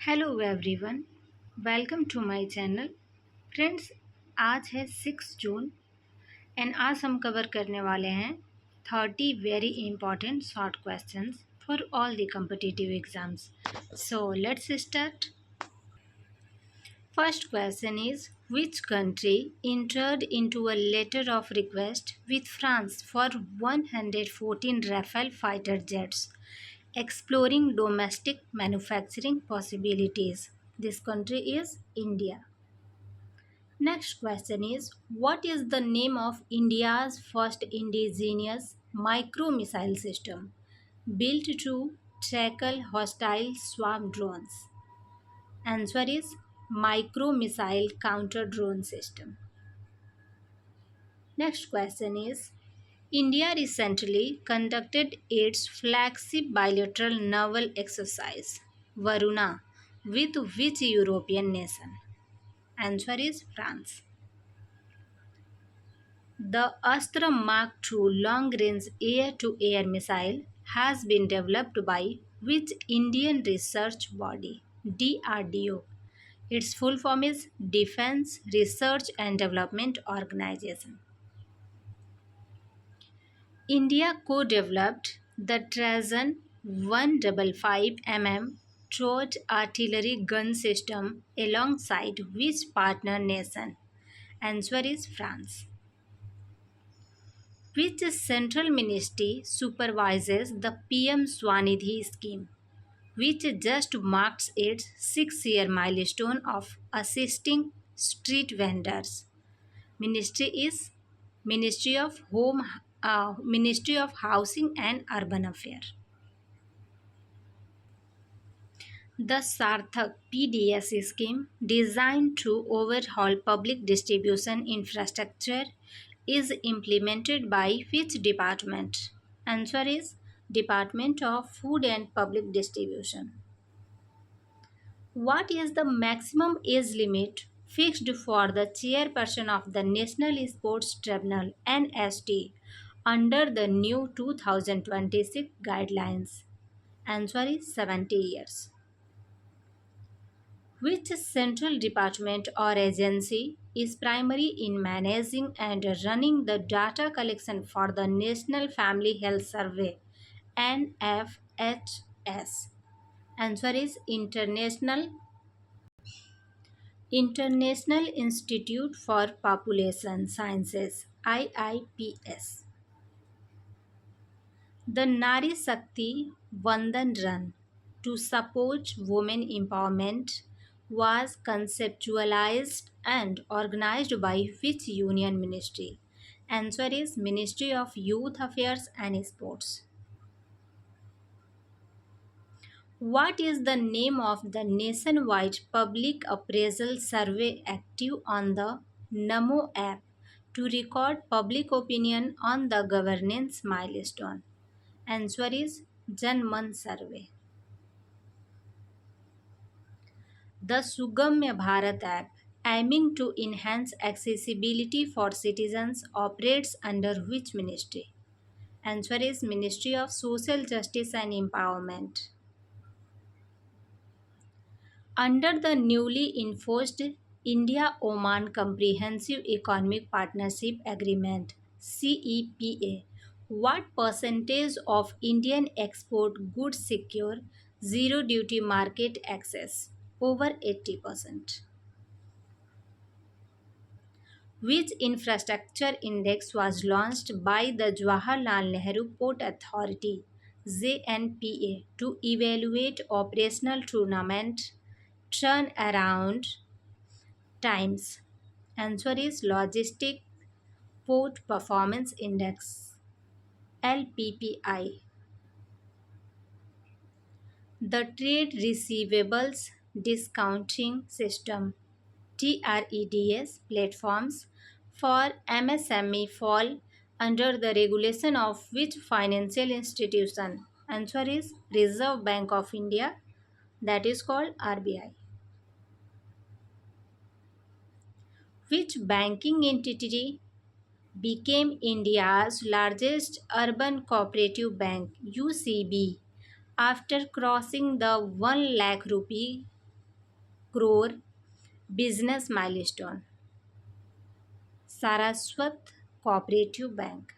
Hello everyone, welcome to my channel. Friends, आज है 6 जून and आज हम कवर करने वाले हैं 30 very important short questions for all the competitive exams. So let's start. First question is, which country entered into a letter of request with France for 114 Rafale fighter jets, exploring domestic manufacturing possibilities? This country is India. Next question is, what is the name of India's first indigenous micro-missile system built to tackle hostile swarm drones? Answer is micro missile counter drone system. Next question is, India recently conducted its flagship bilateral naval exercise Varuna with which European nation? Answer is France. The Astra Mark II long-range air-to-air missile has been developed by which Indian research body? DRDO. Its full form is Defense Research and Development Organization. India co-developed the Trajan 155 Troj artillery gun system alongside which partner nation? Answer is France. Which central ministry supervises the PM Swanidhi scheme, which just marks its 6-year milestone of assisting street vendors? Ministry is Ministry of Housing and Urban Affairs. The Sarthak PDS scheme, designed to overhaul public distribution infrastructure, is implemented by which department? Answer is Department of Food and Public Distribution. What is the maximum age limit fixed for the chairperson of the National Sports Tribunal (NST) under the new 2026 guidelines? Answer is 70 years. Which central department or agency is primary in managing and running the data collection for the National Family Health Survey (NFHS)? Answer is International Institute for Population Sciences (IIPS). The Nari Shakti Vandan Run to support women empowerment was conceptualized and organized by which union ministry? Answer is Ministry of Youth Affairs and Sports. What is the name of the nationwide public appraisal survey active on the Namo app to record public opinion on the governance milestone? Answer is Janman survey. The Sugamya Bharat app, aiming to enhance accessibility for citizens, operates under which ministry? Answer is Ministry of Social Justice and Empowerment. Under the newly enforced India-Oman Comprehensive Economic Partnership Agreement (CEPA), what percentage of Indian export goods secure zero duty market access? Over 80%. Which infrastructure index was launched by the Jawaharlal Nehru Port Authority (JNPA) to evaluate operational tournament turnaround times? Answer is Logistic Port Performance Index (LPPI). The Trade Receivables Discounting System (TREDS) platforms for MSME fall under the regulation of which financial institution? Answer is Reserve Bank of India, that is called RBI. Which banking entity became India's largest urban cooperative bank (UCB) after crossing the 1 lakh rupee crore business milestone. Saraswat Cooperative Bank,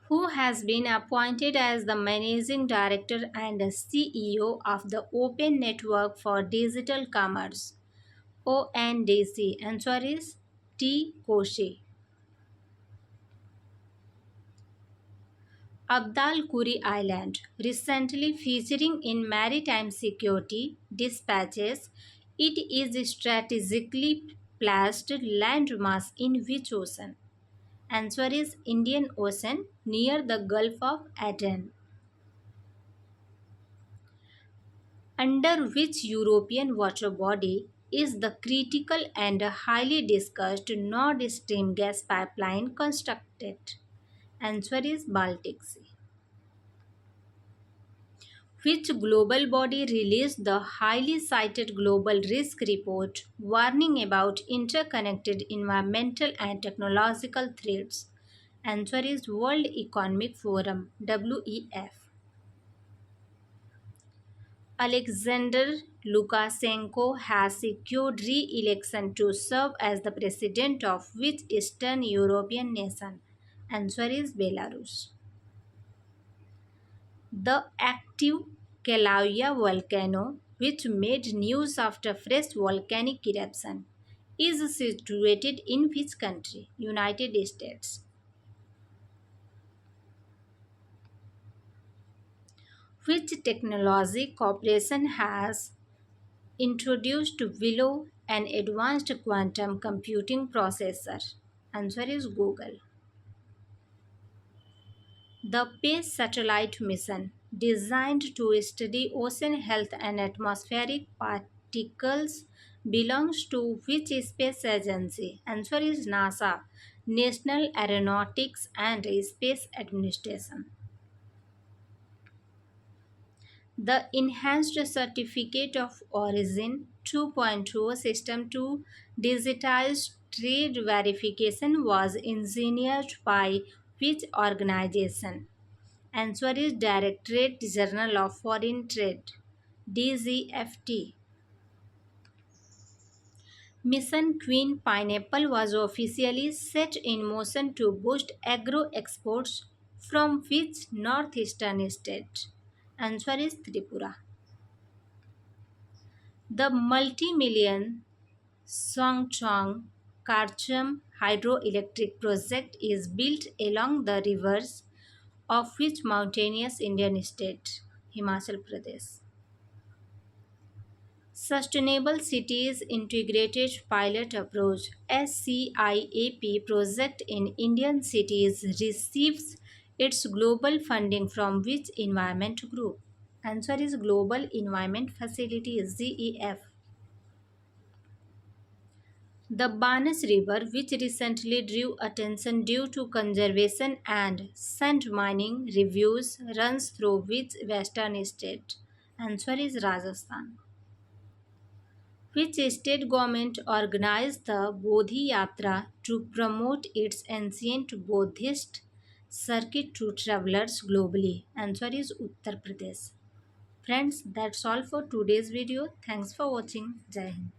who has been appointed as the managing director and CEO of the Open Network for Digital Commerce ONDC. Answer is T. Koshi. Abdal Kuri Island, recently featuring in maritime security dispatches, it is strategically placed landmass in which ocean? Answer is Indian Ocean near the Gulf of Aden. Under which European water body is the critical and highly discussed Nord Stream gas pipeline constructed? Answer is Baltic Sea. Which global body released the highly cited Global Risk Report warning about interconnected environmental and technological threats? Answer is World Economic Forum WEF. Alexander Lukashenko has secured re-election to serve as the president of which Eastern European nation? Answer is Belarus. The active Kilauea volcano, which made news after fresh volcanic eruption, is situated in which country? United States. Which technology corporation has introduced Willow, an advanced quantum computing processor? Answer is Google. The PACE satellite mission, designed to study ocean health and atmospheric particles, belongs to which space agency? Answer is NASA, National Aeronautics and Space Administration. The Enhanced Certificate of Origin 2.0 system to digitize trade verification was engineered by which organization? Answer is Directorate General of Foreign Trade DGFT. Mission Queen Pineapple was officially set in motion to boost agro exports from which northeastern state? Answer is Tripura. The multi-million Songchong Karcham hydroelectric project is built along the rivers of which mountainous Indian state? Himachal Pradesh. Sustainable Cities Integrated Pilot Approach SCIAP project in Indian cities receives its global funding from which environment group? Answer is Global Environment Facilities GEF. The Banas River, which recently drew attention due to conservation and sand mining reviews, runs through which western state? Answer is Rajasthan. Which state government organized the Bodhi Yatra to promote its ancient Buddhist circuit to travelers globally? Answer is Uttar Pradesh. Friends, that's all for today's video. Thanks for watching. Jai Hind.